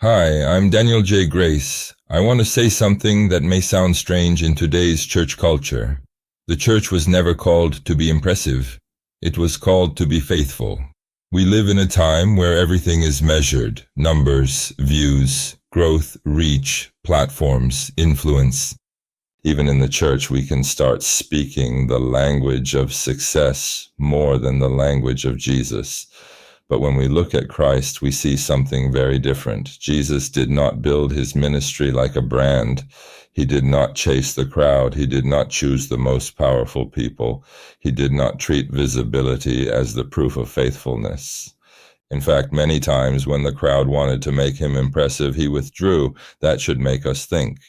Hi, I'm Daniel J. Grace. I want to say something that may sound strange in today's church culture. The church was never called to be impressive. It was called to be faithful. We live in a time where everything is measured: numbers, views, growth, reach, platforms, influence. Even in the church, we can start speaking the language of success more than the language of Jesus. But when we look at Christ, we see something very different. Jesus did not build his ministry like a brand. He did not chase the crowd. He did not choose the most powerful people. He did not treat visibility as the proof of faithfulness. In fact, many times when the crowd wanted to make him impressive, he withdrew. That should make us think,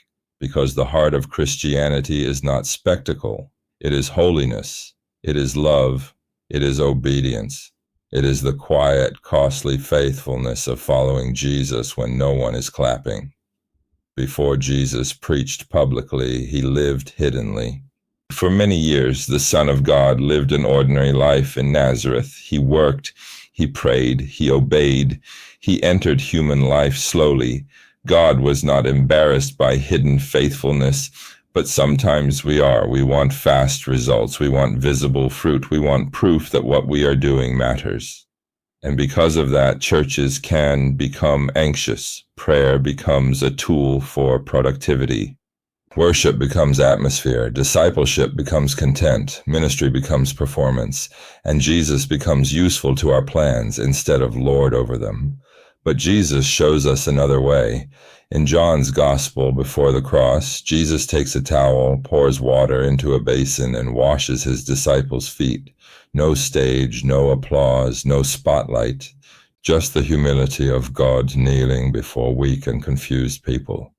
because the heart of Christianity is not spectacle. It is holiness. It is love. It is obedience. It is the quiet, costly faithfulness of following Jesus when no one is clapping. Before Jesus preached publicly, he lived hiddenly. For many years, the Son of God lived an ordinary life in Nazareth. He worked, he prayed, he obeyed, he entered human life slowly. God was not embarrassed by hidden faithfulness, but sometimes we are. We want fast results. We want visible fruit. We want proof that what we are doing matters. And because of that, churches can become anxious. Prayer becomes a tool for productivity. Worship becomes atmosphere. Discipleship becomes content. Ministry becomes performance. And Jesus becomes useful to our plans instead of Lord over them. But Jesus shows us another way. In John's Gospel before the cross, Jesus takes a towel, pours water into a basin, and washes his disciples' feet. No stage, no applause, no spotlight, just the humility of God kneeling before weak and confused people.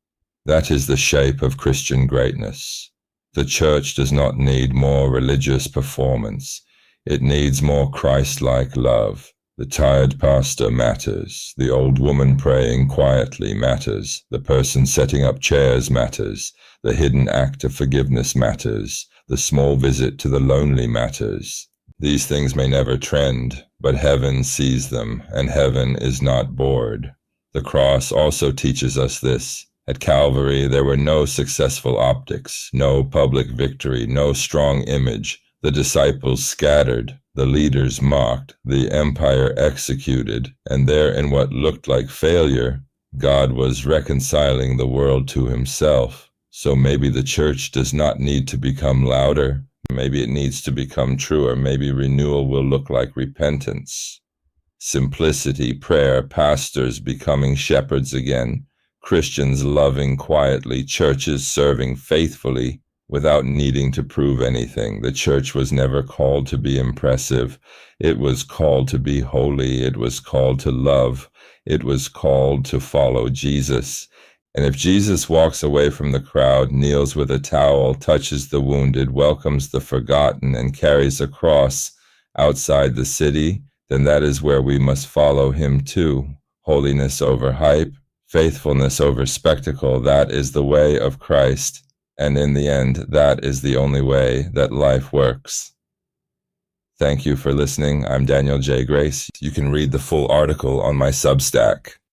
That is the shape of Christian greatness. The church does not need more religious performance. It needs more Christ-like love. The tired pastor matters. The old woman praying quietly matters. The person setting up chairs matters. The hidden act of forgiveness matters. The small visit to the lonely matters. These things may never trend, but heaven sees them, and heaven is not bored. The cross also teaches us this. At Calvary, there were no successful optics, no public victory, no strong image. The disciples scattered, the leaders mocked, the empire executed, and there in what looked like failure, God was reconciling the world to himself. So maybe the church does not need to become louder. Maybe it needs to become truer. Maybe renewal will look like repentance, simplicity, prayer, pastors becoming shepherds again, Christians loving quietly, churches serving faithfully, without needing to prove anything. The church was never called to be impressive. It was called to be holy. It was called to love. It was called to follow Jesus. And if Jesus walks away from the crowd, kneels with a towel, touches the wounded, welcomes the forgotten, and carries a cross outside the city, then that is where we must follow him too. Holiness over hype, faithfulness over spectacle, that is the way of Christ. And in the end, that is the only way that life works. Thank you for listening. I'm Daniel J. Grace. You can read the full article on my Substack.